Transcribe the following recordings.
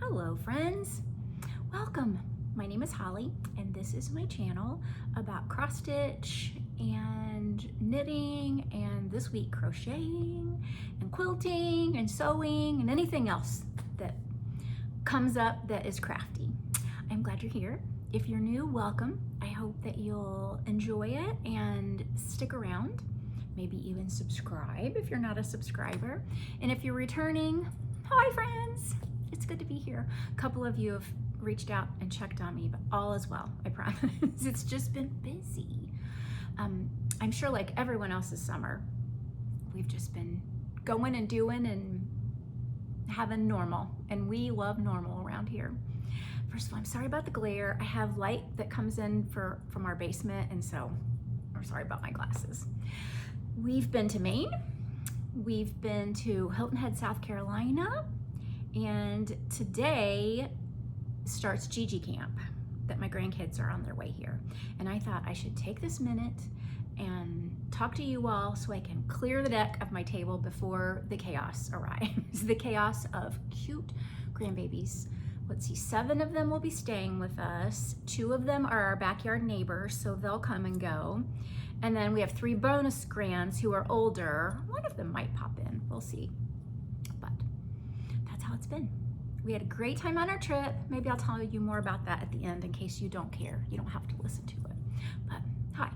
Hello friends, welcome. My name is Holly and this is my channel about cross stitch and knitting and this week crocheting and quilting and sewing and anything else that comes up that is crafty. I'm glad you're here. If you're new, welcome. I hope that you'll enjoy it and stick around. Maybe even subscribe if you're not a subscriber. And if you're returning, hi friends. It's good to be here. A couple of you have reached out and checked on me, but all is well, I promise. It's just been busy. I'm sure like everyone else this summer, we've just been going and doing and having normal, and we love normal around here. First of all, I'm sorry about the glare. I have light that comes in from our basement, and so I'm sorry about my glasses. We've been to Maine. We've been to Hilton Head, South Carolina. And today starts Gigi Camp that my grandkids are on their way here. And I thought I should take this minute and talk to you all so I can clear the deck of my table before the chaos arrives. The chaos of cute grandbabies. Let's see, 7 of them will be staying with us. 2 of them are our backyard neighbors, so they'll come and go. And then we have 3 bonus grands who are older. One of them might pop in, we'll see. How it's been. We had a great time on our trip. Maybe I'll tell you more about that at the end in case you don't care. You don't have to listen to it. But hi.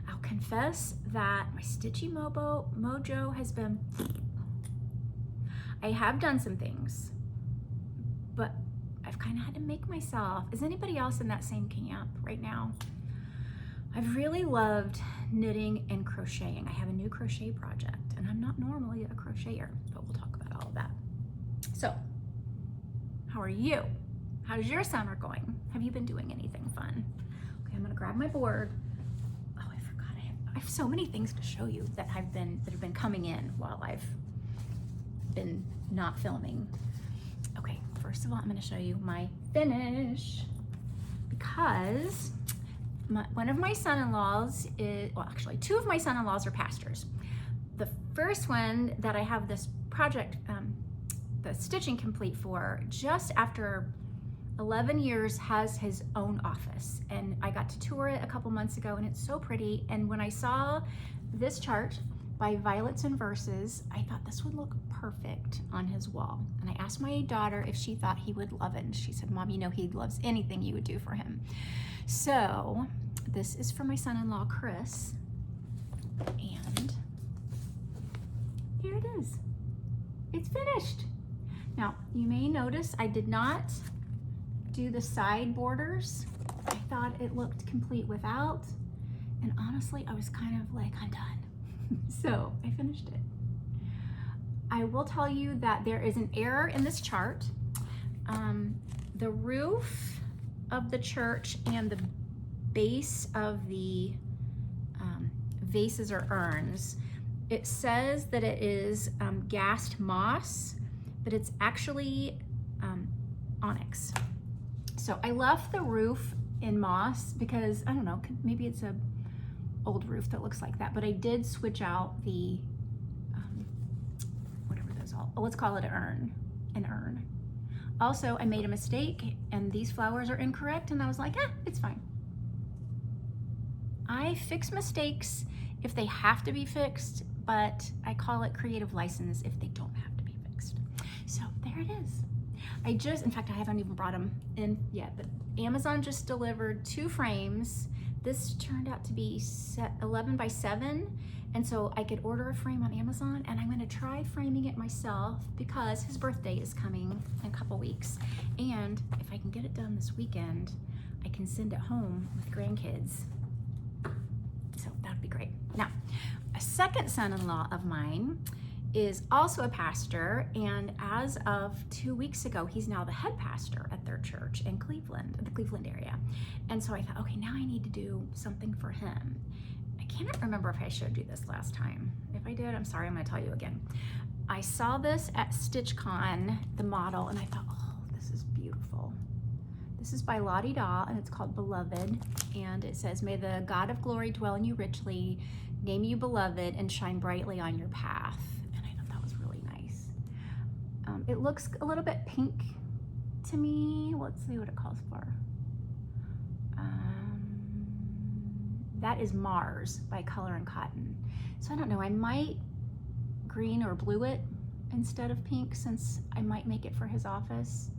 I'll confess that my Stitchy mojo has been... I have done some things, but I've kind of had to make myself. Is anybody else in that same camp right now? I've really loved knitting and crocheting. I have a new crochet project, and I'm not normally a crocheter, but we'll talk about all of that. So, how are you? How's your summer going? Have you been doing anything fun? Okay, I'm gonna grab my board. Oh, I forgot. I have so many things to show you that have been coming in while I've been not filming. Okay, first of all, I'm gonna show you my finish because one of my son-in-laws is, well, actually 2 of my son-in-laws are pastors. The first one that I have this project, the stitching complete for, just after 11 years has his own office, and I got to tour it a couple months ago, and it's so pretty. And when I saw this chart by Violets and Verses, I thought this would look perfect on his wall. And I asked my daughter if she thought he would love it, and she said, Mom, you know he loves anything you would do for him. So this is for my son-in-law Chris, and here it is. It's finished. Now, you may notice I did not do the side borders. I thought it looked complete without, and honestly, I was kind of like, I'm done. So I finished it. I will tell you that there is an error in this chart. The roof of the church and the base of the vases or urns, it says that it is gassed moss, but it's actually onyx. So I left the roof in moss because, I don't know, maybe it's a old roof that looks like that, but I did switch out the, whatever those all, let's call it an urn. Also, I made a mistake and these flowers are incorrect, and I was like, it's fine. I fix mistakes if they have to be fixed, but I call it creative license if they don't have to be fixed. So there it is. In fact, I haven't even brought them in yet, but Amazon just delivered 2 frames. This turned out to be 11 by 7, and so I could order a frame on Amazon, and I'm gonna try framing it myself because his birthday is coming in a couple weeks, and if I can get it done this weekend, I can send it home with grandkids. So that'd be great. Now, a second son-in-law of mine is also a pastor, and as of 2 weeks ago, he's now the head pastor at their church in Cleveland, the Cleveland area. And so I thought, okay, now I need to do something for him. I cannot remember if I showed you this last time. If I did, I'm sorry, I'm gonna tell you again. I saw this at StitchCon, the model, and I thought, oh, this is beautiful. This is by Lottie Daw, and it's called Beloved, and it says, may the God of glory dwell in you richly, name you beloved, and shine brightly on your path. And I thought that was really nice. It looks a little bit pink to me. Let's see what it calls for. That is Mars by Color and Cotton. So I don't know, I might green or blue it instead of pink, since I might make it for his office.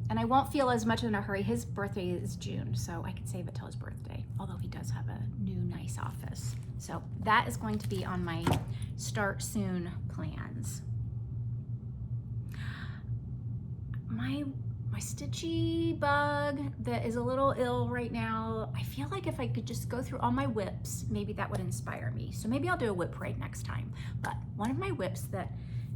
And I won't feel as much in a hurry. His birthday is June, so I could save it till his birthday, although he does have a new nice office. So that is going to be on my start soon plans. My Stitchy bug that is a little ill right now, I feel like if I could just go through all my whips, maybe that would inspire me. So maybe I'll do a whip parade next time. But one of my whips that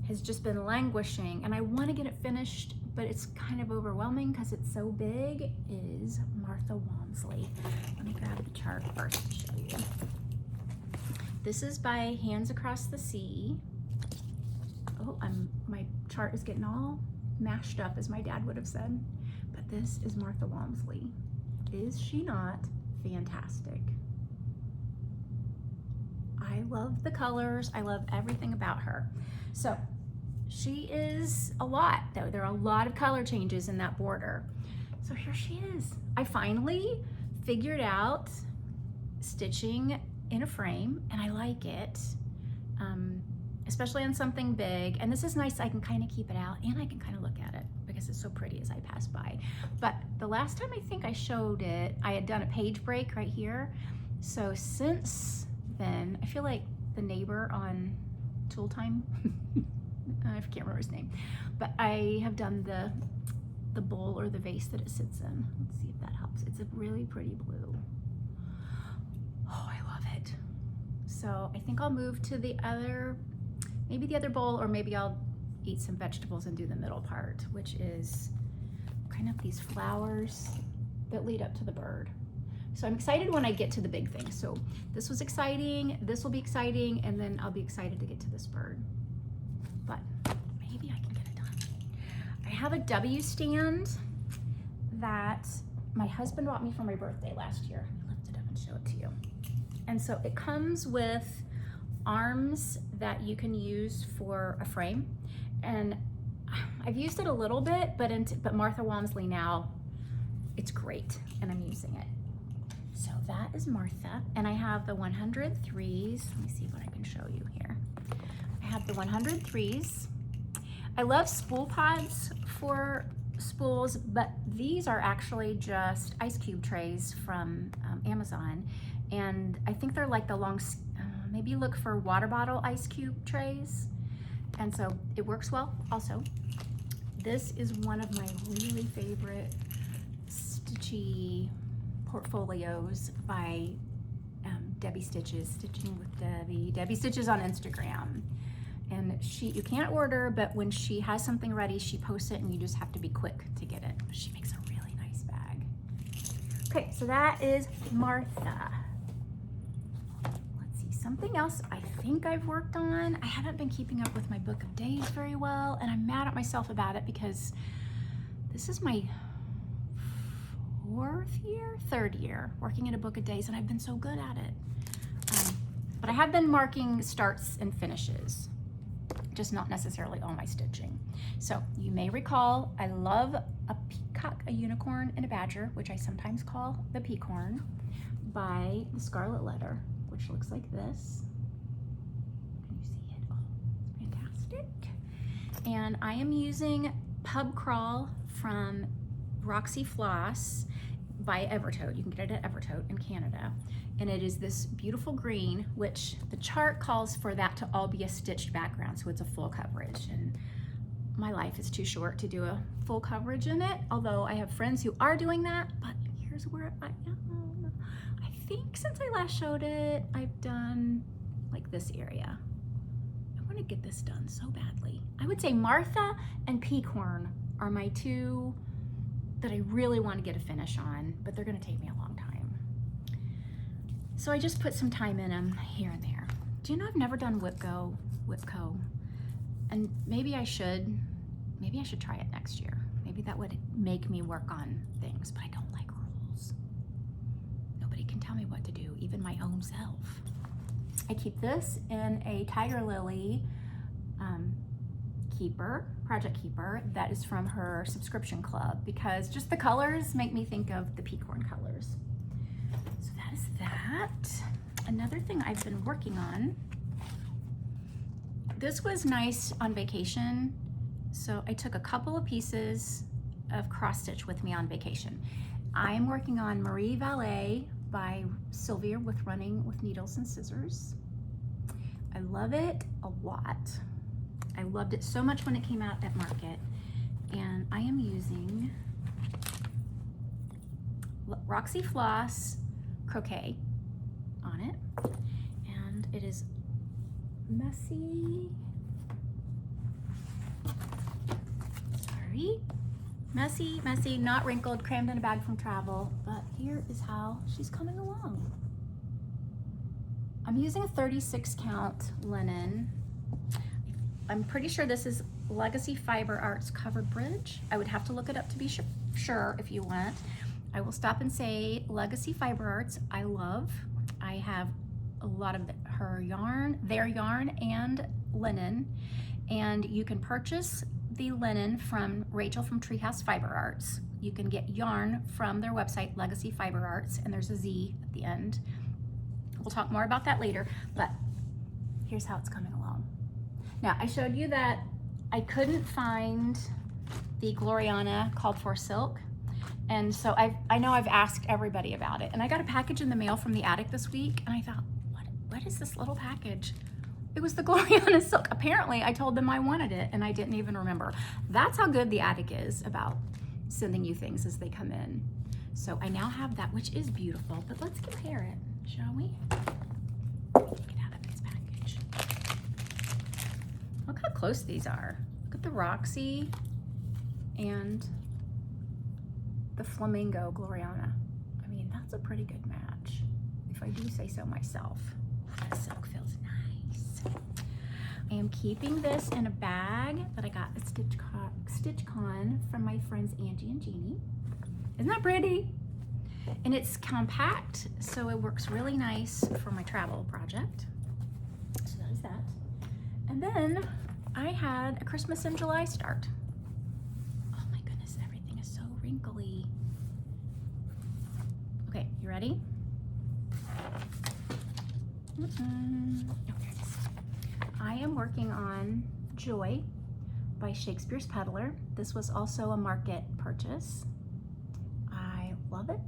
has just been languishing, and I want to get it finished, but it's kind of overwhelming because it's so big, is Martha Walmsley. Let me grab the chart first to show you. This is by Hands Across the Sea. Oh, my chart is getting all mashed up, as my dad would have said. But this is Martha Walmsley. Is she not fantastic? I love the colors. I love everything about her. So she is a lot, though. There are a lot of color changes in that border. So here she is. I finally figured out stitching in a frame, and I like it. Especially on something big. And this is nice, I can kind of keep it out and I can kind of look at it because it's so pretty as I pass by. But the last time I think I showed it, I had done a page break right here. So since then, I feel like the neighbor on Tool Time, I can't remember his name, but I have done the bowl or the vase that it sits in. Let's see if that helps. It's a really pretty blue. Oh, I love it. So I think I'll move to the other, maybe the other bowl, or maybe I'll eat some vegetables and do the middle part, which is kind of these flowers that lead up to the bird. So I'm excited when I get to the big thing. So this was exciting, this will be exciting, and then I'll be excited to get to this bird. But maybe I can get it done. I have a W stand that my husband bought me for my birthday last year. Let me lift it up and show it to you. And so it comes with arms that you can use for a frame. And I've used it a little bit, but Martha Walmsley now, it's great, and I'm using it. So that is Martha, and I have the 100 threes. Let me see what I can show you here. I have the 100 threes. I love spool pods for spools, but these are actually just ice cube trays from Amazon. And I think they're like the long, maybe look for water bottle ice cube trays. And so it works well also. This is one of my really favorite Stitchy portfolios by Debbie Stitches, Stitching with Debbie. Debbie Stitches on Instagram. And you can't order, but when she has something ready, she posts it and you just have to be quick to get it. She makes a really nice bag. Okay, so that is Martha. Let's see, something else I think I've worked on. I haven't been keeping up with my book of days very well, and I'm mad at myself about it because this is my third year working in a book of days, and I've been so good at it. But I have been marking starts and finishes, just not necessarily all my stitching. So you may recall, I love a peacock, a unicorn, and a badger, which I sometimes call the peacorn, by the Scarlet Letter, which looks like this. Can you see it? Oh, it's fantastic. And I am using Pub Crawl from Roxy Floss by Evertote. You can get it at Evertote in Canada. And it is this beautiful green, which the chart calls for that to all be a stitched background, so it's a full coverage. And my life is too short to do a full coverage in it, although I have friends who are doing that, but here's where I am. I think since I last showed it, I've done like this area. I want to get this done so badly. I would say Martha and Peacorn are my two that I really want to get a finish on, but they're going to take me a long time. So I just put some time in them here and there. Do you know I've never done Whipco? And maybe I should try it next year. Maybe that would make me work on things, but I don't like rules. Nobody can tell me what to do, even my own self. I keep this in a Tiger Lily Project Keeper, that is from her subscription club, because just the colors make me think of the Peacorn colors. So that is that. Another thing I've been working on, this was nice on vacation. So I took a couple of pieces of cross stitch with me on vacation. I'm working on Marie Valet by Sylvia with Running with Needles and Scissors. I love it a lot. I loved it so much when it came out at market. And I am using Roxy Floss Croquet on it. And it is messy. Sorry. Messy, messy, not wrinkled, crammed in a bag from travel. But here is how she's coming along. I'm using a 36 count linen. I'm pretty sure this is Legacy Fiber Arts Covered Bridge. I would have to look it up to be sure if you want. I will stop and say Legacy Fiber Arts, I love. I have a lot of her yarn, their yarn and linen. And you can purchase the linen from Rachel from Treehouse Fiber Arts. You can get yarn from their website, Legacy Fiber Arts, and there's a Z at the end. We'll talk more about that later, but here's how it's coming along. Now, I showed you that I couldn't find the Gloriana Called For Silk, and so I know I've asked everybody about it, and I got a package in the mail from the attic this week, and I thought, what is this little package? It was the Gloriana Silk. Apparently, I told them I wanted it, and I didn't even remember. That's how good the attic is about sending you things as they come in. So I now have that, which is beautiful, but let's compare it, shall we? Get out of this package. Look how close these are. Look at the Roxy and the Flamingo Gloriana. I mean, that's a pretty good match, if I do say so myself. That silk feels nice. I am keeping this in a bag that I got at StitchCon from my friends Angie and Jeannie. Isn't that pretty? And it's compact, so it works really nice for my travel project. So that is that. And then I had a Christmas in July start. Oh my goodness, everything is so wrinkly. Okay, you ready? Oh, there it is. I am working on Joy by Shakespeare's Peddler. This was also a market purchase. I love it.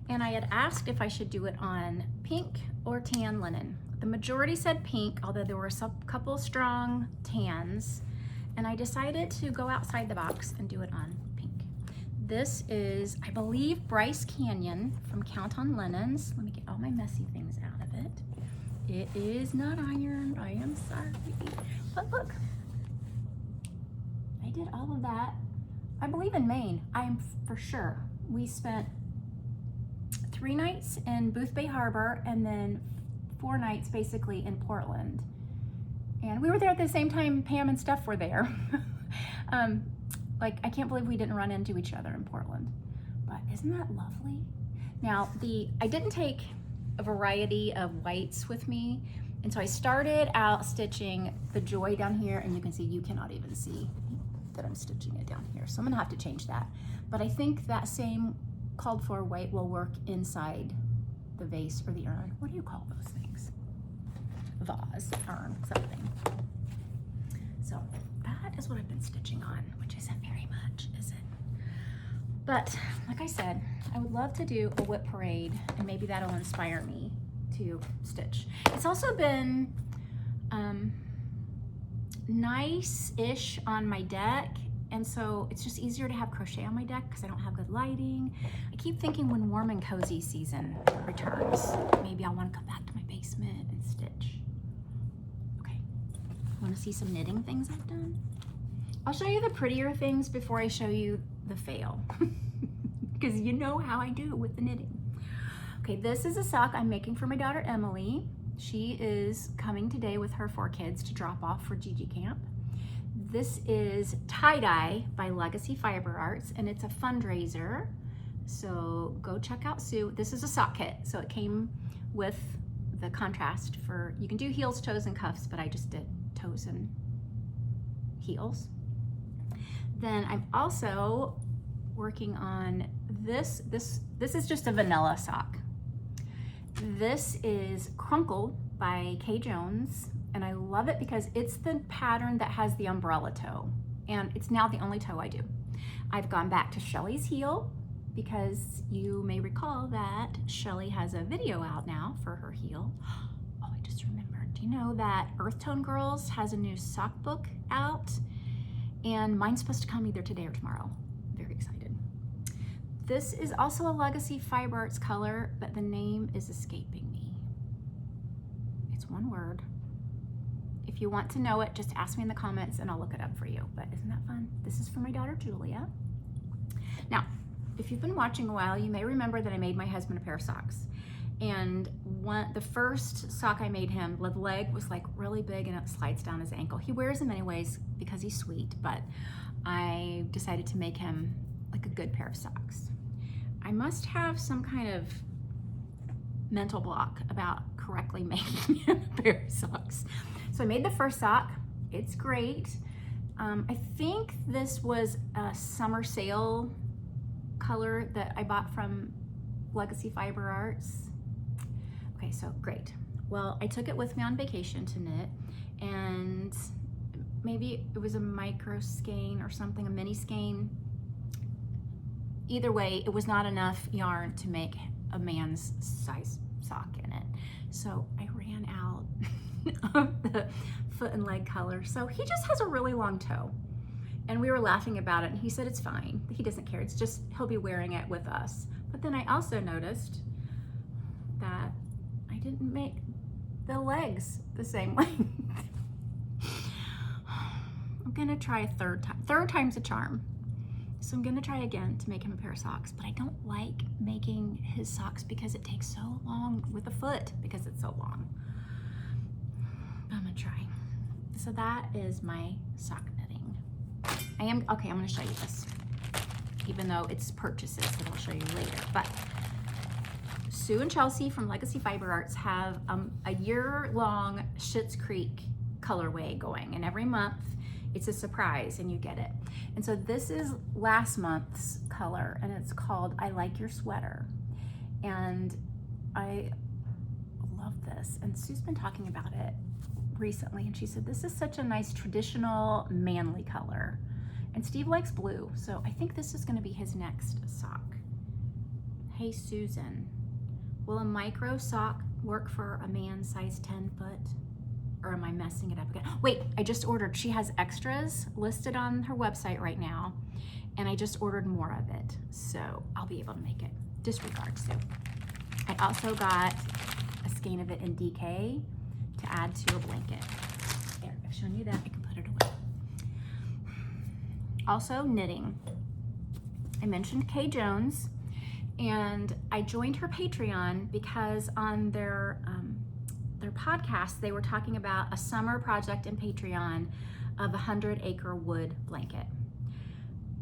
And I had asked if I should do it on pink or tan linen. The majority said pink, although there were a couple strong tans. And I decided to go outside the box and do it on pink. This is, I believe, Bryce Canyon from Count on Linens. Let me get all my messy things out of it. It is not ironed, I am sorry. But look, I did all of that. I believe in Maine, I am for sure. We spent 3 nights in Boothbay Harbor and then 4 nights basically in Portland. And we were there at the same time Pam and Steph were there. Like, I can't believe we didn't run into each other in Portland. But isn't that lovely? Now, I didn't take a variety of whites with me. And so I started out stitching the Joy down here, and you can see, you cannot even see that I'm stitching it down here. So I'm gonna have to change that. But I think that same called for white will work inside the vase or the urn. What do you call those things? Vase, urn, something. So that is what I've been stitching on, which isn't very much, is it? But like I said, I would love to do a whip parade, and maybe that'll inspire me to stitch. It's also been nice-ish on my deck, and so it's just easier to have crochet on my deck because I don't have good lighting. I keep thinking when warm and cozy season returns, maybe I'll want to come back to my basement and stitch. Okay, want to see some knitting things I've done? I'll show you the prettier things before I show you the fail, because you know how I do with the knitting. Okay, this is a sock I'm making for my daughter Emily. She is coming today with her 4 kids to drop off for Gigi Camp. This is Tie-Dye by Legacy Fiber Arts, and it's a fundraiser. So go check out Sue. This is a sock kit, so it came with the contrast for, you can do heels, toes, and cuffs, but I just did toes and heels. Then I'm also working on this is just a vanilla sock. This is Crunkle by Kay Jones, and I love it because it's the pattern that has the umbrella toe, and it's now the only toe I do. I've gone back to Shelly's heel because you may recall that Shelly has a video out now for her heel. Oh, I just remembered. Do you know that Earth Tone Girls has a new sock book out? And mine's supposed to come either today or tomorrow. Very excited. This is also a Legacy Fiber Arts color, but the name is escaping me. It's one word. If you want to know it, just ask me in the comments and I'll look it up for you. But isn't that fun? This is for my daughter, Julia. Now, if you've been watching a while, you may remember that I made my husband a pair of socks. And the first sock I made him, the leg was like really big and it slides down his ankle. He wears them anyways because he's sweet, but I decided to make him like a good pair of socks. I must have some kind of mental block about correctly making him a pair of socks. So I made the first sock. It's great. I think this was a summer sale color that I bought from Legacy Fiber Arts. Okay, so great. Well, I took it with me on vacation to knit, and maybe it was a micro skein or something, a mini skein. Either way, it was not enough yarn to make a man's size sock in it. So I ran out of the foot and leg color. So he just has a really long toe. And we were laughing about it, and he said it's fine. He doesn't care. It's just he'll be wearing it with us. But then I also noticed that I didn't make the legs the same length. I'm gonna try a third time. Third time's a charm. So I'm gonna try again to make him a pair of socks, but I don't like making his socks because it takes so long with the foot because it's so long. But I'm gonna try. So that is my sock knitting. I'm gonna show you this, even though it's purchases that I'll show you later. But Sue and Chelsea from Legacy Fiber Arts have a year-long Schitt's Creek colorway going, and every month it's a surprise and you get it. And so this is last month's color, and it's called I Like Your Sweater. And I love this, and Sue's been talking about it recently, and she said this is such a nice traditional manly color. And Steve likes blue, so I think this is gonna be his next sock. Hey Susan, will a micro sock work for a man size 10 foot? Or am I messing it up again? Wait, I just ordered. She has extras listed on her website right now, and I just ordered more of it, so I'll be able to make it. Disregard, Sue. I also got a skein of it in DK to add to a blanket. There, I've shown you that. I can put it away. Also, knitting. I mentioned Kay Jones, and I joined her Patreon because on their podcast, they were talking about a summer project in Patreon of a 100-acre wood blanket.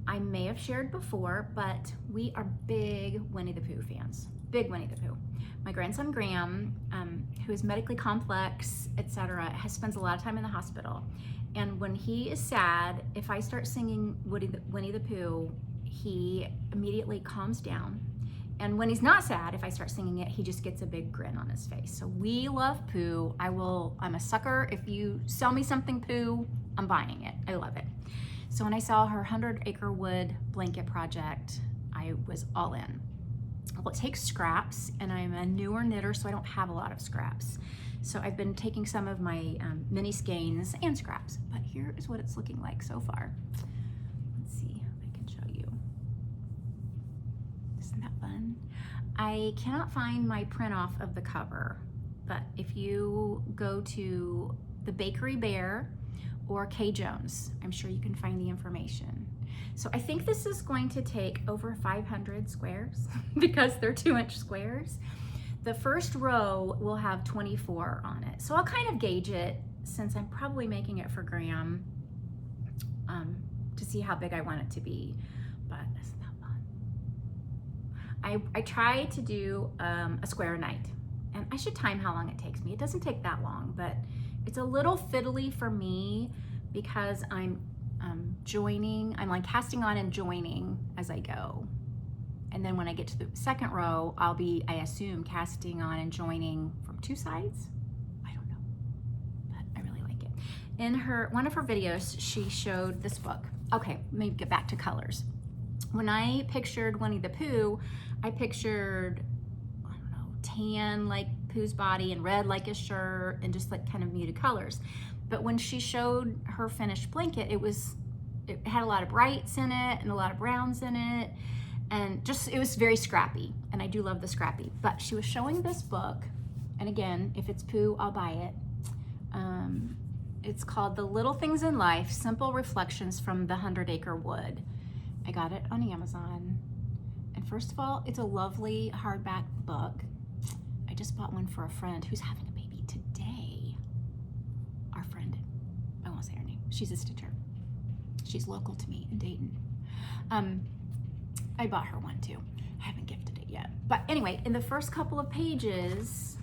I may have shared before, but we are big Winnie the Pooh fans. Big Winnie the Pooh. My grandson Graham, who is medically complex, etc., spends a lot of time in the hospital. And when he is sad, if I start singing Winnie the Pooh, he immediately calms down. And when he's not sad, if I start singing it, he just gets a big grin on his face. So we love Pooh. I'm a sucker. If you sell me something Pooh, I'm buying it. I love it. So when I saw her 100-acre wood blanket project, I was all in. Well, it takes scraps, and I'm a newer knitter, so I don't have a lot of scraps. So I've been taking some of my mini skeins and scraps, but here is what it's looking like so far. Let's see if I can show you. Isn't that fun? I cannot find my print off of the cover, but if you go to the Bakery Bear or Kay Jones, I'm sure you can find the information. So I think this is going to take over 500 squares because they're 2-inch squares. The first row will have 24 on it. So I'll kind of gauge it, since I'm probably making it for Graham, to see how big I want it to be. But isn't that fun? I try to do a square a night, and I should time how long it takes me. It doesn't take that long, but it's a little fiddly for me because I'm joining, I'm like casting on and joining as I go. And then when I get to the second row, I'll be, I assume, casting on and joining from 2 sides. I don't know, but I really like it. In one of her videos, she showed this book. Okay, let me get back to colors. When I pictured Winnie the Pooh, I pictured, I don't know, tan like Pooh's body and red like his shirt and just like kind of muted colors. But when she showed her finished blanket, it had a lot of brights in it and a lot of browns in it. And just, it was very scrappy, and I do love the scrappy. But she was showing this book, and again, if it's Pooh, I'll buy it. It's called The Little Things in Life, Simple Reflections from the 100-Acre Wood. I got it on Amazon. And first of all, it's a lovely hardback book. I just bought one for a friend who's having a baby today. Our friend, I won't say her name, she's a stitcher. She's local to me in Dayton. I bought her one too. I haven't gifted it yet. But anyway, in the first couple of pages,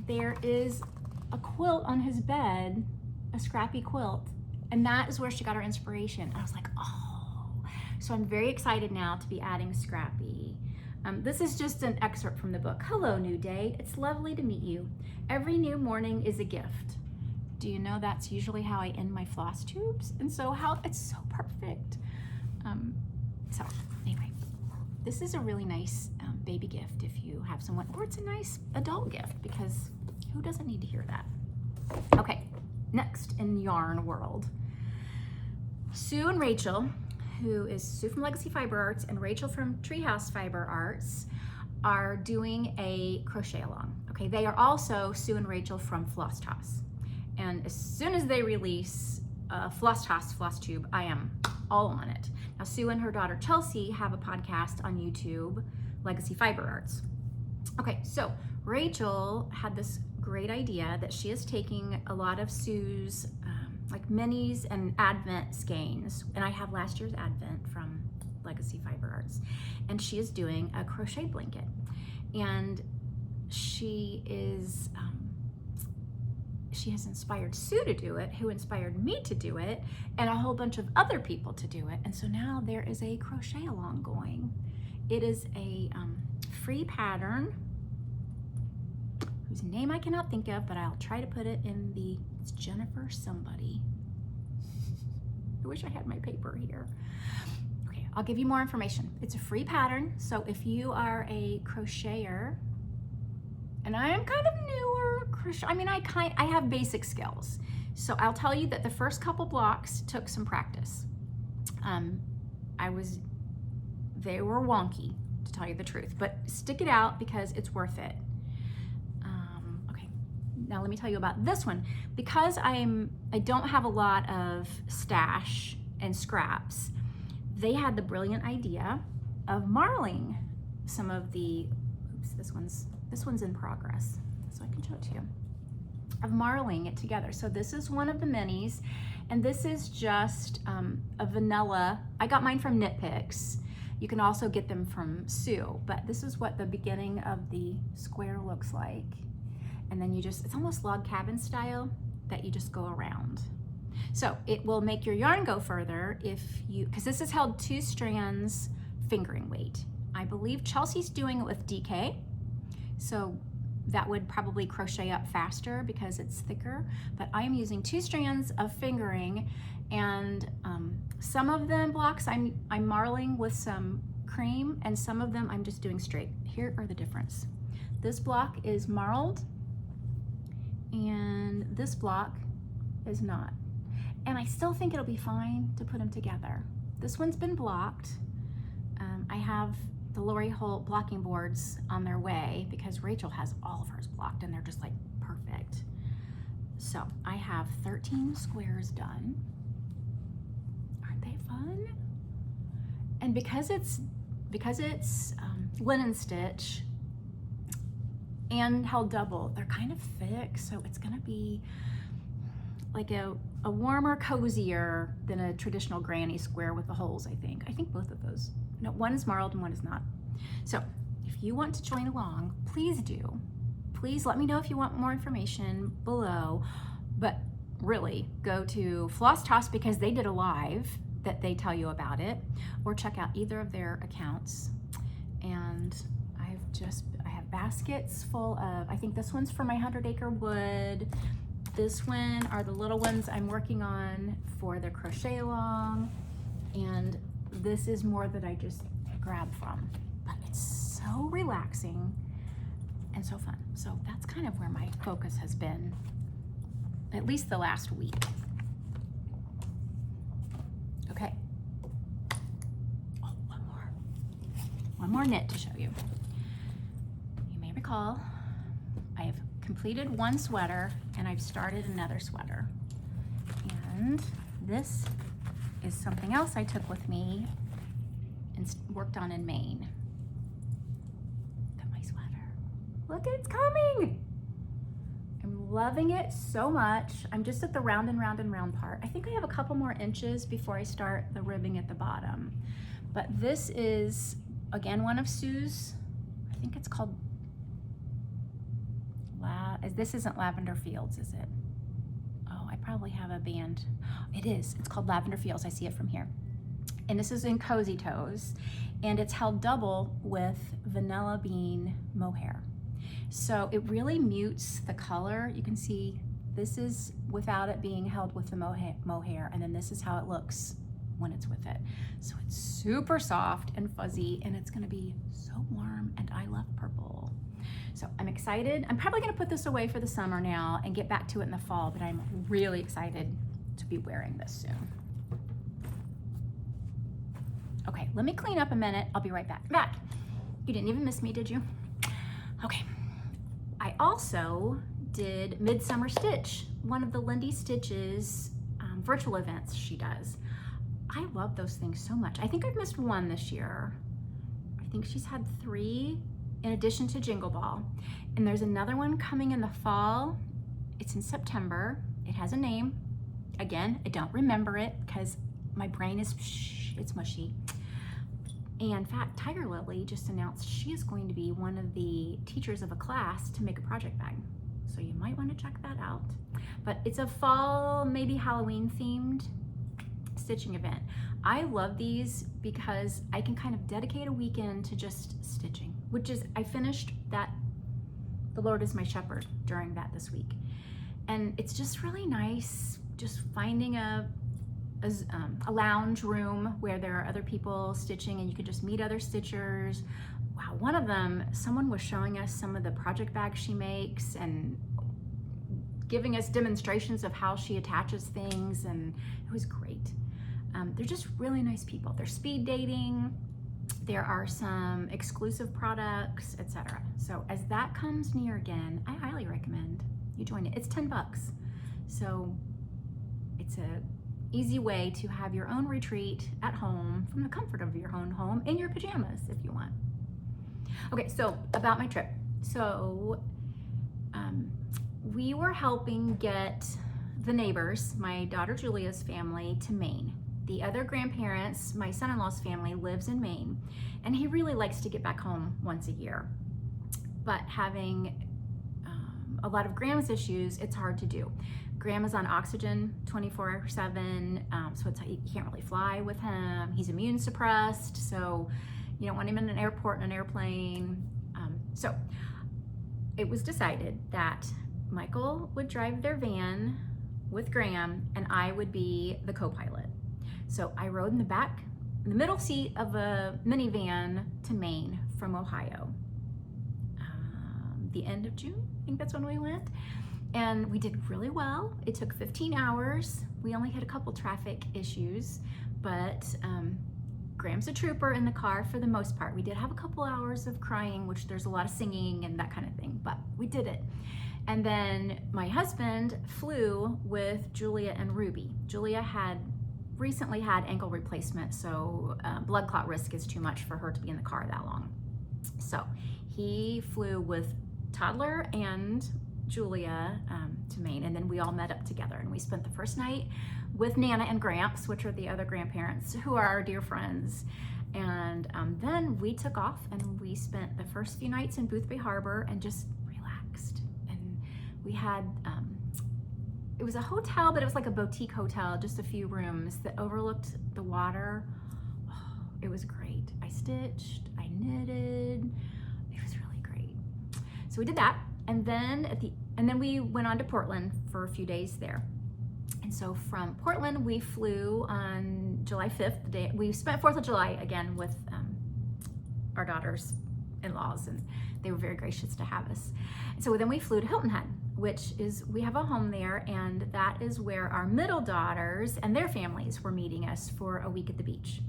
there is a quilt on his bed, a scrappy quilt. And that is where she got her inspiration. I was like, oh. So I'm very excited now to be adding scrappy. This is just an excerpt from the book. Hello, new day. It's lovely to meet you. Every new morning is a gift. Do you know that's usually how I end my Flosstubes? And so it's so perfect. So anyway, this is a really nice baby gift if you have someone, or it's a nice adult gift because who doesn't need to hear that? Okay, next in yarn world, Sue and Rachel, who is Sue from Legacy Fiber Arts and Rachel from Treehouse Fiber Arts, are doing a crochet along. Okay, they are also Sue and Rachel from Flosstubes. And as soon as they release Flosstube, I am all on it. Now, Sue and her daughter Chelsea have a podcast on YouTube, Legacy Fiber Arts. Okay, so Rachel had this great idea that she is taking a lot of Sue's like minis and Advent skeins, and I have last year's Advent from Legacy Fiber Arts, and she is doing a crochet blanket, and she has inspired Sue to do it, who inspired me to do it, and a whole bunch of other people to do it. And so now there is a crochet along going. It is a free pattern whose name I cannot think of, but I'll try to put it in it's Jennifer somebody. I wish I had my paper here. Okay, I'll give you more information. It's a free pattern, so if you are a crocheter, and I am kind of newer crochet, I mean, I have basic skills. So I'll tell you that the first couple blocks took some practice. They were wonky, to tell you the truth, but stick it out because it's worth it. Okay, now let me tell you about this one. Because I don't have a lot of stash and scraps, they had the brilliant idea of marling some of the, oops, this one's in progress, so I can show it to you, of marling it together. So this is one of the minis, and this is just a vanilla. I got mine from Knit Picks. You can also get them from Sue, but this is what the beginning of the square looks like. And then it's almost log cabin style, that you just go around. So it will make your yarn go further because this is held 2 strands fingering weight. I believe Chelsea's doing it with DK, so that would probably crochet up faster because it's thicker, but I am using 2 strands of fingering, and some of them blocks I'm marling with some cream, and some of them I'm just doing straight. Here are the difference. This block is marled, and this block is not. And I still think it'll be fine to put them together. This one's been blocked. I have the Lori Holt blocking boards on their way because Rachel has all of hers blocked and they're just like perfect. So I have 13 squares done. Aren't they fun? And because it's linen stitch and held double, they're kind of thick, so it's gonna be like a warmer, cozier than a traditional granny square with the holes, I think. I think both of those. No, one is marled and one is not. So if you want to join along, please do. Please let me know if you want more information below. But really, go to Floss Toss because they did a live that they tell you about it, or check out either of their accounts. And I have baskets full of, I think this one's for my 100-acre wood. This one are the little ones I'm working on for the crochet along. And this is more that I just grab from. But it's so relaxing and so fun. So that's kind of where my focus has been, at least the last week. Okay. Oh, one more knit to show you. You may recall I have completed one sweater and I've started another sweater. And this is something else I took with me and worked on in Maine. Look at my sweater. Look, it's coming. I'm loving it so much. I'm just at the round and round and round part. I think I have a couple more inches before I start the ribbing at the bottom. But this is, again, one of Sue's, I think it's called, this isn't Lavender Fields, is it? Oh, I probably have a band. It is, it's called Lavender Fields. I see it from here. And this is in Cozy Toes, and it's held double with Vanilla Bean mohair. So it really mutes the color. You can see this is without it being held with the mohair, and then this is how it looks when it's with it. So it's super soft and fuzzy, and it's gonna be so warm, and I love purple. So I'm excited. I'm probably gonna put this away for the summer now and get back to it in the fall, but I'm really excited to be wearing this soon. Okay, let me clean up a minute. I'll be right back. You didn't even miss me, did you? Okay. I also did Midsummer Stitch, one of the Lindy Stitch's virtual events she does. I love those things so much. I think I've missed one this year. I think she's had 3 in addition to Jingle Ball. And there's another one coming in the fall. It's in September. It has a name. Again, I don't remember it because my brain is, it's mushy. And in fact, Tiger Lily just announced she is going to be one of the teachers of a class to make a project bag. So you might want to check that out. But it's a fall, maybe Halloween themed stitching event. I love these because I can kind of dedicate a weekend to just stitching, which is, I finished that, The Lord is My Shepherd, during that this week. And it's just really nice just finding a lounge room where there are other people stitching and you can just meet other stitchers. Wow, one of them, someone was showing us some of the project bags she makes and giving us demonstrations of how she attaches things, and it was great. They're just really nice people. They're speed dating. There are some exclusive products, etc. So as that comes near again, I highly recommend you join it. It's $10. So it's a easy way to have your own retreat at home from the comfort of your own home in your pajamas if you want. Okay, so about my trip. So we were helping get the neighbors, my daughter Julia's family, to Maine. The other grandparents, my son-in-law's family, lives in Maine, and he really likes to get back home once a year. But having a lot of Grandma's issues, it's hard to do. Grandma's on oxygen 24/7, so you can't really fly with him. He's immune suppressed, so you don't want him in an airport, in an airplane. So it was decided that Michael would drive their van with Graham, and I would be the co-pilot. So I rode in the middle seat of a minivan to Maine from Ohio. The end of June, I think that's when we went. And we did really well. It took 15 hours. We only had a couple traffic issues, but Graham's a trooper in the car for the most part. We did have a couple hours of crying, which there's a lot of singing and that kind of thing, but we did it. And then my husband flew with Julia and Ruby. Julia had recently had ankle replacement, so blood clot risk is too much for her to be in the car that long. So he flew with toddler and Julia to Maine, and then we all met up together and we spent the first night with Nana and Gramps, which are the other grandparents who are our dear friends. And then we took off and we spent the first few nights in Boothby Harbor and just relaxed. And we had, it was a hotel, but it was like a boutique hotel, just a few rooms that overlooked the water. Oh, it was great. I stitched, I knitted. It was really great. So we did that, and then we went on to Portland for a few days there. And so from Portland, we flew on July 5th. The day we spent 4th of July again with our daughters in-laws, and they were very gracious to have us. And so then we flew to Hilton Head, which is, we have a home there, and that is where our middle daughters and their families were meeting us for a week at the beach.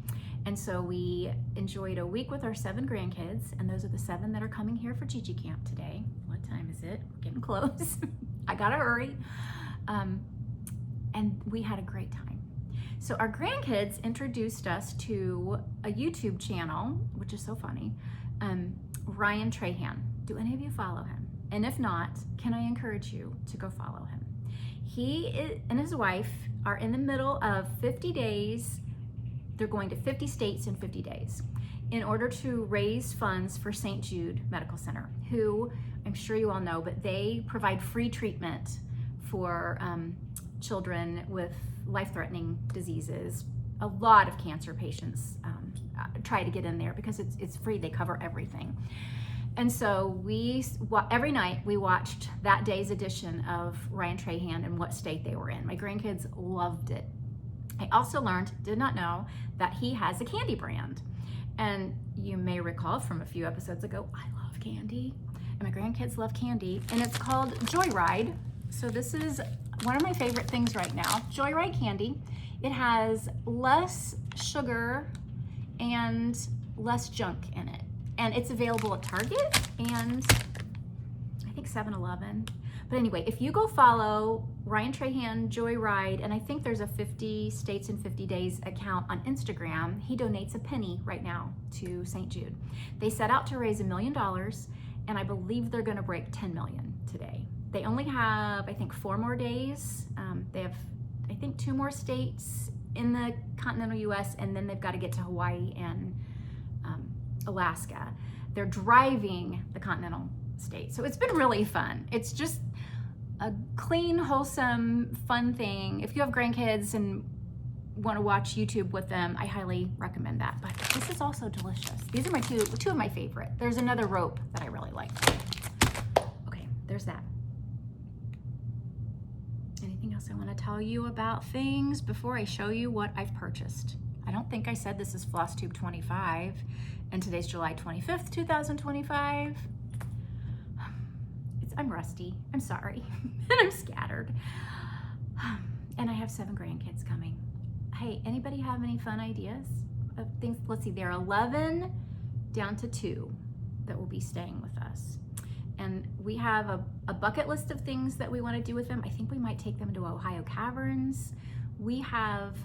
And so we enjoyed a week with our 7 grandkids, and those are the 7 that are coming here for Gigi Camp today. What time is it? We're getting close. I gotta hurry. And we had a great time. So our grandkids introduced us to a YouTube channel, which is so funny, Ryan Trahan. Do any of you follow him? And if not, can I encourage you to go follow him? He and his wife are in the middle of 50 days. They're going to 50 states in 50 days in order to raise funds for St. Jude Medical Center, who I'm sure you all know, but they provide free treatment for children with life-threatening diseases. A lot of cancer patients try to get in there because it's free. They cover everything. And so every night we watched that day's edition of Ryan Trahan and what state they were in. My grandkids loved it. I also did not know, that he has a candy brand. And you may recall from a few episodes ago, I love candy, and my grandkids love candy, and it's called Joyride. So this is one of my favorite things right now, Joyride candy. It has less sugar and less junk in it. And it's available at Target and I think 7-Eleven. But anyway, if you go follow Ryan Trahan Joyride, and I think there's a 50 States in 50 Days account on Instagram, he donates a penny right now to St. Jude. They set out to raise $1 million, and I believe they're gonna break 10 million today. They only have, I think, 4 more days. They have, I think, 2 more states in the continental US, and then they've got to get to Hawaii and Alaska. They're driving the continental states. So it's been really fun. It's just a clean, wholesome, fun thing. If you have grandkids and want to watch YouTube with them, I highly recommend that. But this is also delicious. These are my two of my favorite. There's another rope that I really like. Okay, there's that. Anything else I want to tell you about things before I show you what I've purchased? I don't think I said this is Flosstube 25, and today's July 25th, 2025. I'm rusty, I'm sorry, and I'm scattered. And I have 7 grandkids coming. Hey, anybody have any fun ideas of things? Let's see, there are 11 down to 2 that will be staying with us. And we have a bucket list of things that we want to do with them. I think we might take them to Ohio Caverns. We have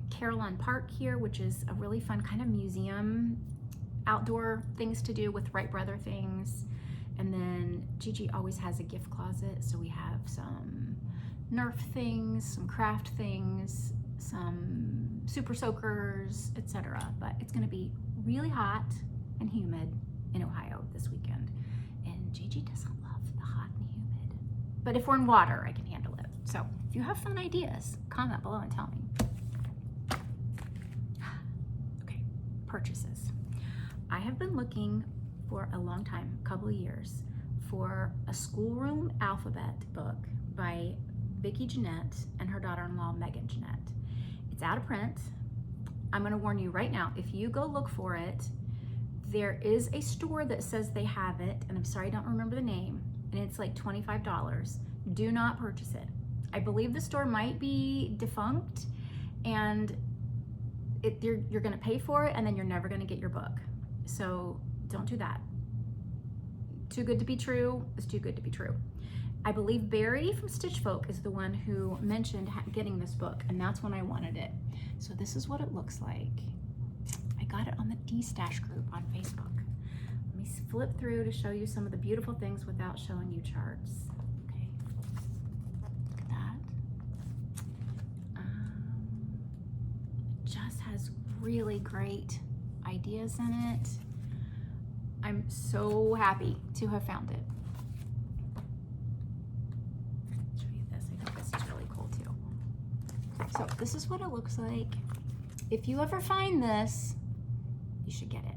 Carillon Park here, which is a really fun kind of museum, outdoor things to do with Wright Brother things. And then Gigi always has a gift closet, so we have some Nerf things, some craft things, some super soakers, etc. But it's gonna be really hot and humid in Ohio this weekend. And Gigi doesn't love the hot and humid. But if we're in water, I can handle it. So if you have fun ideas, comment below and tell me. Okay, purchases. I have been looking for a long time, a couple of years, for a schoolroom alphabet book by Vicki Jeanette and her daughter-in-law Megan Jeanette. It's out of print. I'm gonna warn you right now, if you go look for it, there is a store that says they have it, and I'm sorry I don't remember the name, and it's like $25. Do not purchase it. I believe the store might be defunct, and you're gonna pay for it, and then you're never gonna get your book. So don't do that. Too good to be true is too good to be true. I believe Barry from Stitch Folk is the one who mentioned getting this book, and that's when I wanted it. So this is what it looks like. I got it on the Destash group on Facebook. Let me flip through to show you some of the beautiful things without showing you charts. Okay, look at that. It just has really great ideas in it. I'm so happy to have found it. I'll show you this. I think this is really cool So this is what it looks like. If you ever find this, you should get it.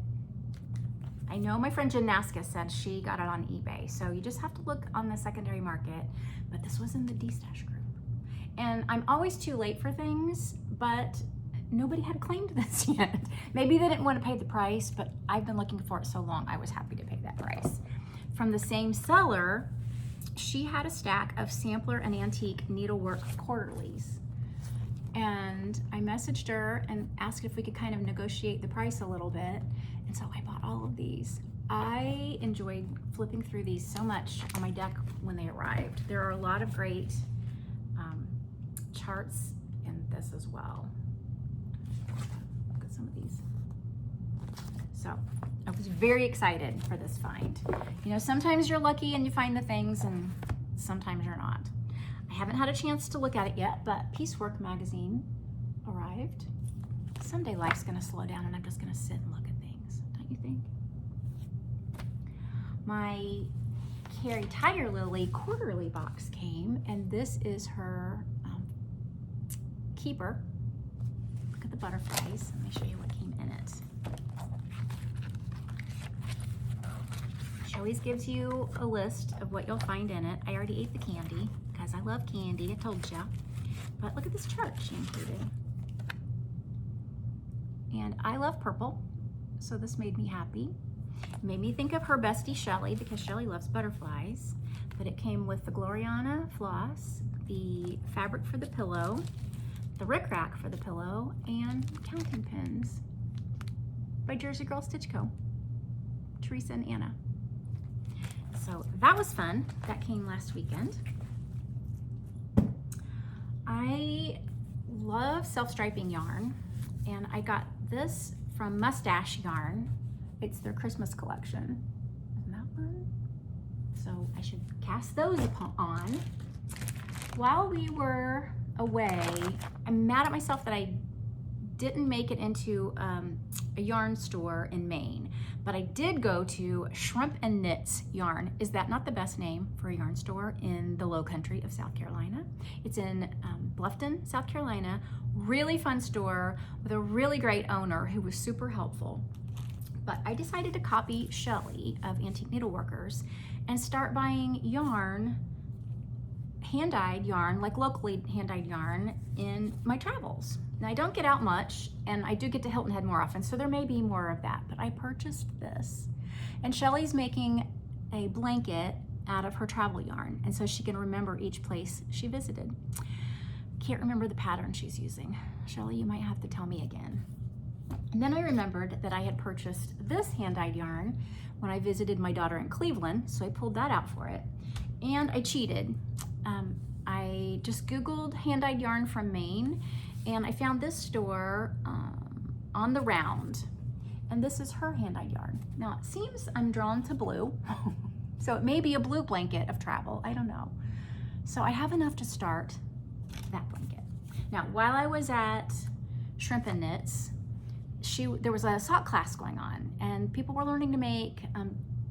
I know my friend Gymnastica said she got it on eBay, so you just have to look on the secondary market, but this was in the Destash group. And I'm always too late for things, but nobody had claimed this yet. Maybe they didn't want to pay the price, but I've been looking for it so long, I was happy to pay that price. From the same seller, she had a stack of sampler and antique needlework quarterlies. And I messaged her and asked if we could kind of negotiate the price a little bit. And so I bought all of these. I enjoyed flipping through these so much on my deck when they arrived. There are a lot of great charts in this as well. Look at some of these. So I was very excited for this find. You know, sometimes you're lucky and you find the things, and sometimes you're not. I haven't had a chance to look at it yet, but Piecework magazine arrived. Someday life's gonna slow down and I'm just gonna sit and look at things, don't you think? My Carrie Tiger Lily quarterly box came, and this is her keeper. Look at the butterflies. Let me show you what came in it. She always gives you a list of what you'll find in it. I already ate the candy because I love candy, I told you. But look at this chart she included. And I love purple, so this made me happy. It made me think of her bestie Shelly, because Shelly loves butterflies. But it came with the Gloriana floss, the fabric for the pillow, the rickrack for the pillow, and counting pins by Jersey Girl Stitch Co. Teresa and Anna. So that was fun. That came last weekend. I love self-striping yarn, and I got this from Mustache Yarn. It's their Christmas collection. Isn't that one? So I should cast those on. While we were away, I'm mad at myself that I didn't make it into a yarn store in Maine, but I did go to Shrimp and Knits Yarn. Is that not the best name for a yarn store in the low country of South Carolina? It's in Bluffton, South Carolina. Really fun store with a really great owner who was super helpful. But I decided to copy Shelly of Antique Needleworkers and start buying yarn, hand-dyed yarn, like locally hand-dyed yarn, in my travels. Now, I don't get out much, and I do get to Hilton Head more often, so there may be more of that, but I purchased this. And Shelly's making a blanket out of her travel yarn, and so she can remember each place she visited. Can't remember the pattern she's using. Shelly, you might have to tell me again. And then I remembered that I had purchased this hand-dyed yarn when I visited my daughter in Cleveland, so I pulled that out for it. And I cheated. I just Googled hand-dyed yarn from Maine, and I found this store on the Round, and this is her hand-dyed yarn. Now, it seems I'm drawn to blue, so it may be a blue blanket of travel, I don't know. So I have enough to start that blanket. Now, while I was at Shrimp and Knits, there was a sock class going on, and people were learning to make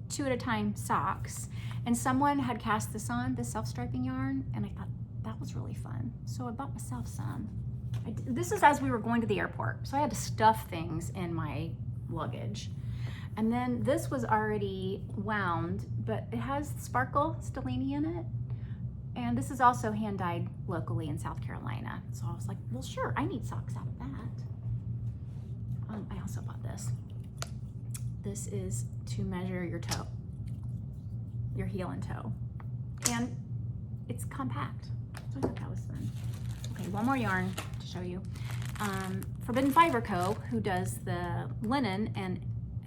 2 at a time socks, and someone had cast this on, this self-striping yarn, and I thought that was really fun. So I bought myself some. This is as we were going to the airport, so I had to stuff things in my luggage. And then this was already wound, but it has Sparkle Stellini in it. And this is also hand-dyed locally in South Carolina. So I was like, well, sure, I need socks out of that. I also bought this. This is to measure your toe, your heel and toe. And it's compact, so I thought that was fun. Okay, one more yarn to show you. Forbidden Fiber Co., who does the linen, and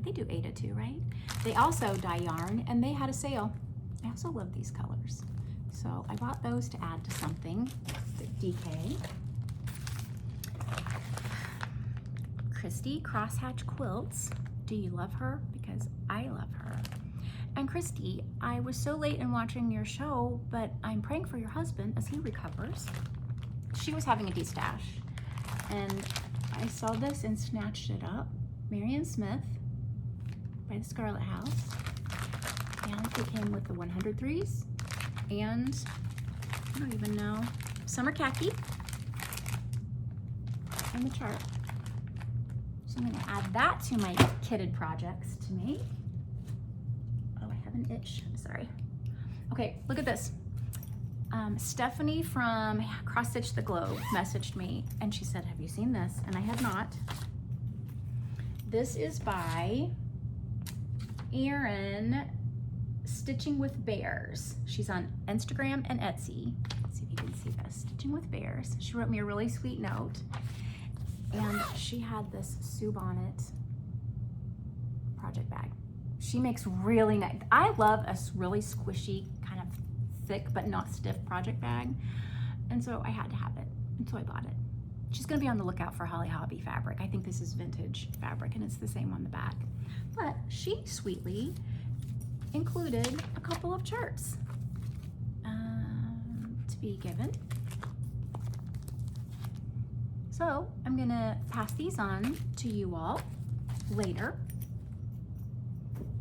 they do Ada too, right? They also dye yarn, and they had a sale. I also love these colors. So I bought those to add to something. DK. Christy Crosshatch Quilts. Do you love her? Because I love her. And Christy, I was so late in watching your show, but I'm praying for your husband as he recovers. She was having a destash, and I saw this and snatched it up. Marion Smith by the Scarlet House. And it came with the 103s and I don't even know, summer khaki. from the chart. So I'm gonna add that to my kitted projects to make. Oh, I have an itch, sorry. Okay, look at this. Stephanie from Cross Stitch the Globe messaged me and she said, have you seen this? And I have not. This is by Erin Stitching with Bears. She's on Instagram and Etsy. Let's see if you can see this. Stitching with Bears. She wrote me a really sweet note. And she had this Sue Bonnet project bag. She makes really nice, I love a really squishy, kind of thick but not stiff project bag. And so I had to have it, and so I bought it. She's gonna be on the lookout for Holly Hobby fabric. I think this is vintage fabric and it's the same on the back. But she sweetly included a couple of charts to be given. So I'm gonna pass these on to you all later.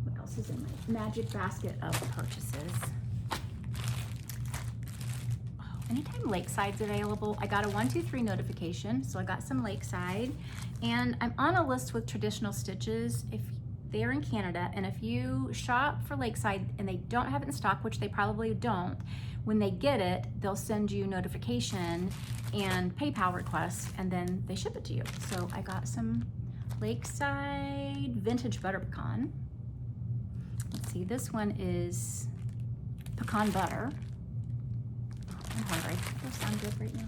What else is in my magic basket of purchases? Anytime Lakeside's available, I got a 123 notification, so I got some Lakeside, and I'm on a list with Traditional Stitches if they're in Canada, and if you shop for Lakeside and they don't have it in stock, which they probably don't, when they get it, they'll send you notification and PayPal requests, and then they ship it to you. So I got some Lakeside Vintage Butter Pecan. Let's see, this one is pecan butter. I'm hungry. Those sound good right now.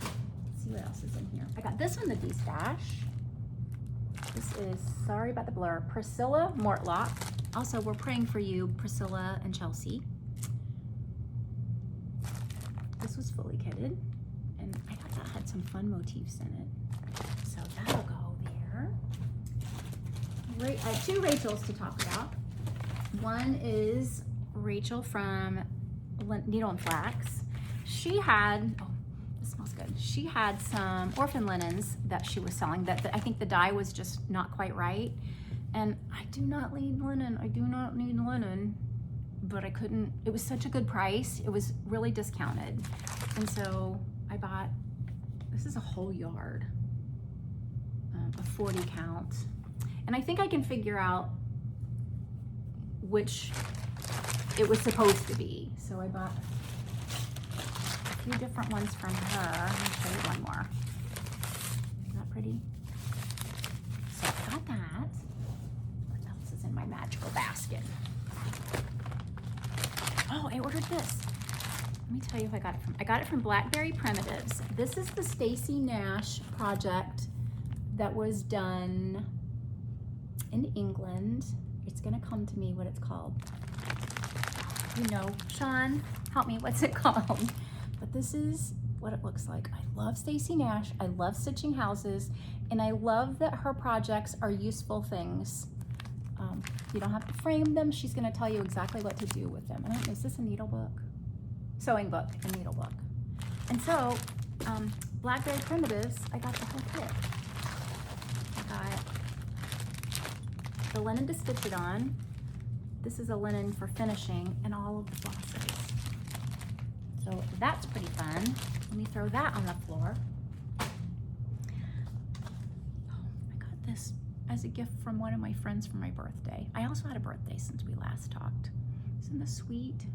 Let's see what else is in here. I got this one, the Destash. This is, sorry about the blur, Priscilla Mortlock. Also, we're praying for you, Priscilla and Chelsea. This was fully kitted, and I thought that had some fun motifs in it. So that'll go there. I have two Rachels to talk about. One is Rachel from Needle and Flax. She had, oh, this smells good. She had some orphan linens that she was selling that I think the dye was just not quite right. And I do not need linen. I do not need linen, but I couldn't, it was such a good price. It was really discounted. And so I bought, this is a whole yard, a 40 count. And I think I can figure out which it was supposed to be. So I bought a few different ones from her. Let me show you one more. Isn't that pretty? So I got that. What else is in my magical basket? Oh, I ordered this. Let me tell you who I got it from. I got it from Blackberry Primitives. This is the Stacy Nash project that was done in England. It's gonna come to me what it's called. You know, Sean, help me, what's it called? But this is what it looks like. I love Stacy Nash, I love stitching houses, and I love that her projects are useful things. You don't have to frame them. She's gonna tell you exactly what to do with them. I don't know, is this a needle book? Sewing book, a needle book. And so, Blackberry Primitives, I got the whole kit. I got the linen to stitch it on. This is a linen for finishing, and all of the flosses. So that's pretty fun. Let me throw that on the floor. Oh, I got this as a gift from one of my friends for my birthday. I also had a birthday since we last talked. Isn't this sweet?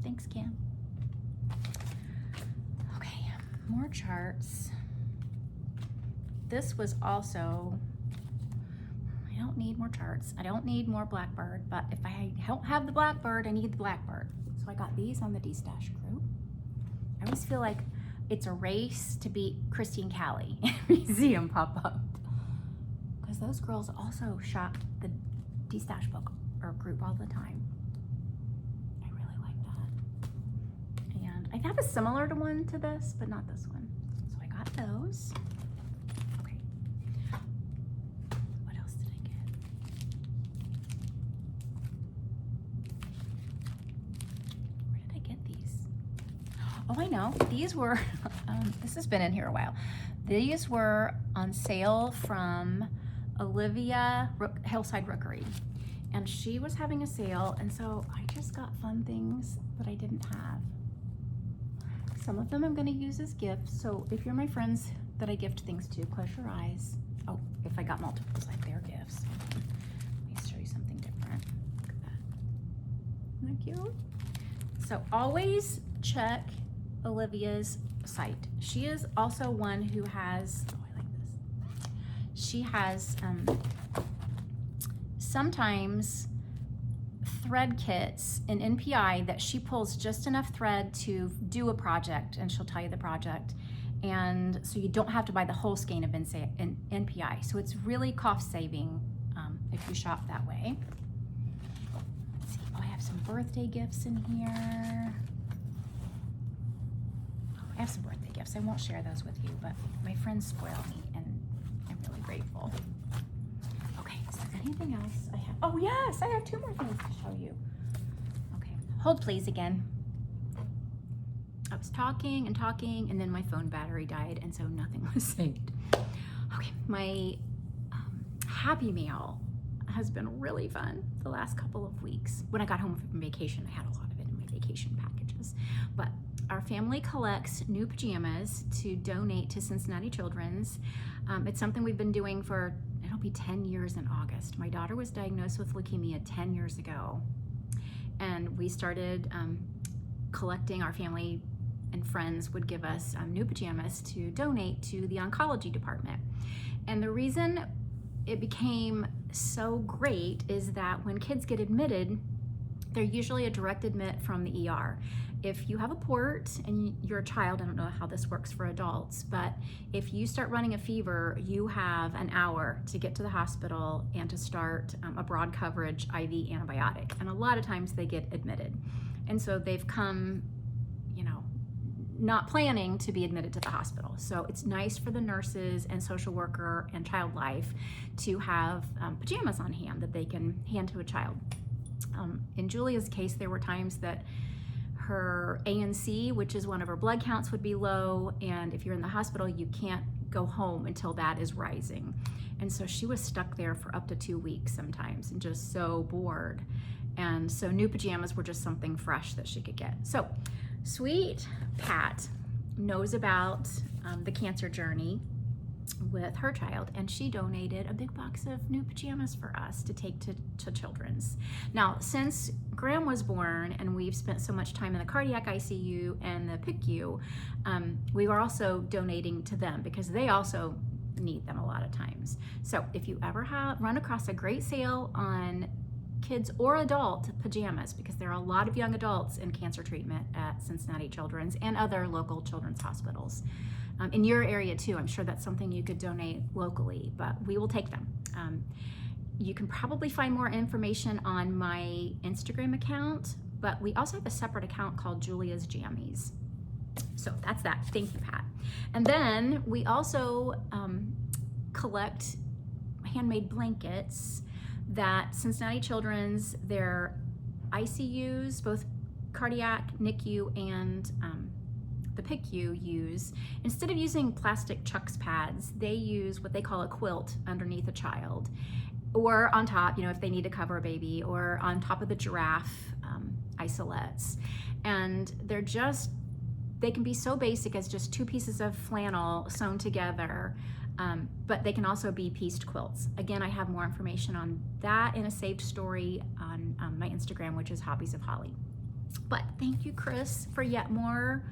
Thanks, Kim. Okay, more charts. This was also, I don't need more charts. I don't need more Blackbird, but if I don't have the Blackbird, I need the Blackbird. So I got these on the Destash group. I always feel like it's a race to beat Christy and Callie every you see them pop up. Because those girls also shop the Destash book or group all the time. I really like that. And I have a similar to one to this, but not this one. So I got those. Okay. What else did I get? Where did I get these? Oh, I know. These were, this has been in here a while. These were on sale from Olivia Hillside Rookery, and she was having a sale, and so I just got fun things that I didn't have. Some of them I'm going to use as gifts, so if you're my friends that I gift things to. Close your eyes. Oh, if I got multiples, like they're gifts. Let me show you something different. Look at that. Isn't that cute? So always check Olivia's site. She is also one who has, oh, I like this. She has sometimes thread kits in NPI that she pulls just enough thread to do a project, and she'll tell you the project. And so you don't have to buy the whole skein of NPI. So it's really cost saving if you shop that way. Let's see, oh, I have some birthday gifts in here. Oh, I have some birthday gifts. I won't share those with you, but my friends spoil me and I'm really grateful. Okay, is there anything else I have? Oh yes, I have 2 more things to show you. Okay, hold please again. I was talking and talking, and then my phone battery died, and so nothing was saved. Okay, my Happy Mail has been really fun the last couple of weeks. When I got home from vacation, I had a lot of it in my vacation packages. But our family collects new pajamas to donate to Cincinnati Children's. It's something we've been doing for, it'll be 10 years in August. My daughter was diagnosed with leukemia 10 years ago, and we started collecting. Our family and friends would give us new pajamas to donate to the oncology department. And the reason it became so great is that when kids get admitted, they're usually a direct admit from the ER. If you have a port and you're a child, I don't know how this works for adults, but if you start running a fever, you have an hour to get to the hospital and to start a broad coverage IV antibiotic. And a lot of times they get admitted. And so they've come, you know, not planning to be admitted to the hospital. So it's nice for the nurses and social worker and child life to have pajamas on hand that they can hand to a child. In Julia's case, there were times that her ANC, which is one of her blood counts, would be low, and if you're in the hospital, you can't go home until that is rising. And so she was stuck there for up to 2 weeks sometimes and just so bored. And so new pajamas were just something fresh that she could get. So Sweet Pat knows about the cancer journey with her child, and she donated a big box of new pajamas for us to take to Children's. Now, since Graham was born and we've spent so much time in the cardiac ICU and the PICU, we are also donating to them because they also need them a lot of times. So if you ever run across a great sale on kids or adult pajamas, because there are a lot of young adults in cancer treatment at Cincinnati Children's and other local children's hospitals. In your area too, I'm sure that's something you could donate locally, but we will take them. You can probably find more information on my Instagram account, but we also have a separate account called Julia's Jammies. So that's that. Thank you, Pat. And then we also collect handmade blankets that Cincinnati Children's, their ICUs, both cardiac, NICU, and the PICU use. Instead of using plastic Chucks pads, they use what they call a quilt underneath a child, or on top, you know, if they need to cover a baby, or on top of the giraffe isolettes. And they can be so basic as just 2 pieces of flannel sewn together, but they can also be pieced quilts. Again, I have more information on that in a saved story on my Instagram, which is HobbiesofHolly. But thank you, Chris, for yet more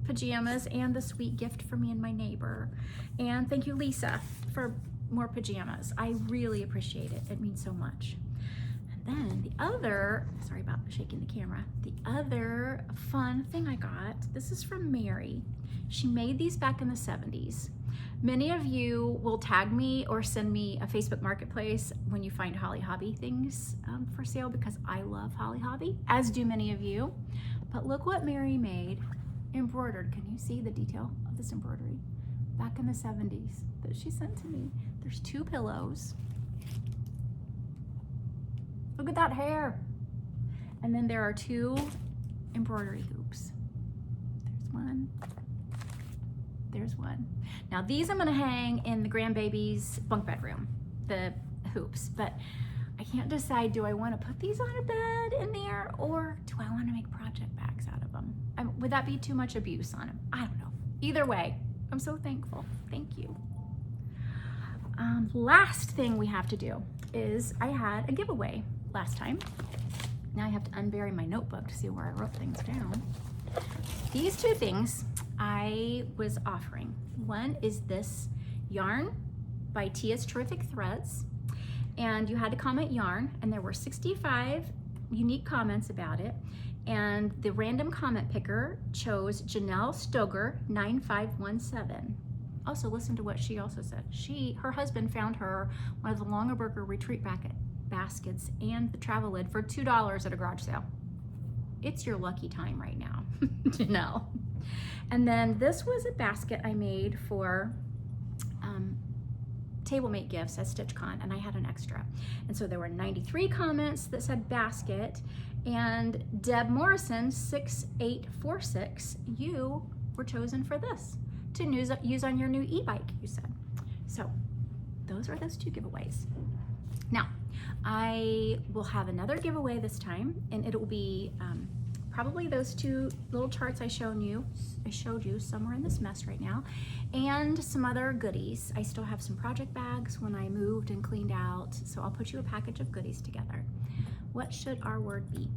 pajamas and the sweet gift for me and my neighbor. And thank you, Lisa, for more pajamas. I really appreciate it. It means so much. And then the other, sorry about shaking the camera, the other fun thing I got, this is from Mary. She made these back in the 70s. Many of you will tag me or send me a Facebook Marketplace when you find Holly Hobby things for sale, because I love Holly Hobby, as do many of you. But look what Mary made, embroidered. Can you see the detail of this embroidery? Back in the 70s that she sent to me. There's 2 pillows. Look at that hair. And then there are 2 embroidery hoops. There's one. There's one. Now these I'm gonna hang in the grandbaby's bunk bedroom, the hoops, but I can't decide, do I wanna put these on a bed in there, or do I wanna make project bags out of them? Would that be too much abuse on them? I don't know. Either way, I'm so thankful. Thank you. Last thing we have to do is I had a giveaway last time. Now I have to unbury my notebook to see where I wrote things down. These two things I was offering. One is this yarn by Tia's Terrific Threads, and you had to comment yarn, and there were 65 unique comments about it, and the random comment picker chose Janelle Stoger 9517. Also, listen to what she also said. Her husband found her one of the Longaberger retreat baskets and the travel lid for $2 at a garage sale. It's your lucky time right now, Janelle. And then this was a basket I made for table mate gifts at StitchCon, and I had an extra. And so there were 93 comments that said basket, and Deb Morrison 6846, you were chosen for this to use on your new e-bike, you said. So those are those two giveaways. Now, I will have another giveaway this time, and it will be probably those two little charts I showed you. Some are in this mess right now, and some other goodies. I still have some project bags when I moved and cleaned out, so I'll put you a package of goodies together. What should our word be?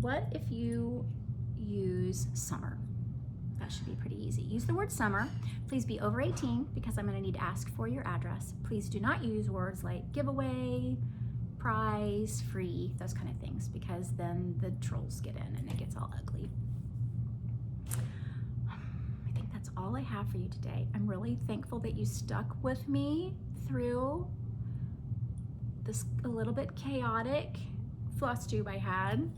What if you use summer? That should be pretty easy. Use the word summer. Please be over 18 because I'm going to need to ask for your address. Please do not use words like giveaway, prize, free, those kind of things, because then the trolls get in and it gets all ugly. I think that's all I have for you today. I'm really thankful that you stuck with me through this a little bit chaotic Flosstube I had,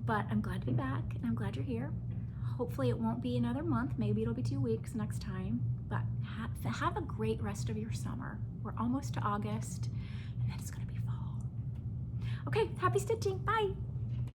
but I'm glad to be back and I'm glad you're here. Hopefully it won't be another month. Maybe it'll be 2 weeks next time, but have a great rest of your summer. We're almost to August, and then it's gonna be fall. Okay, happy stitching, bye.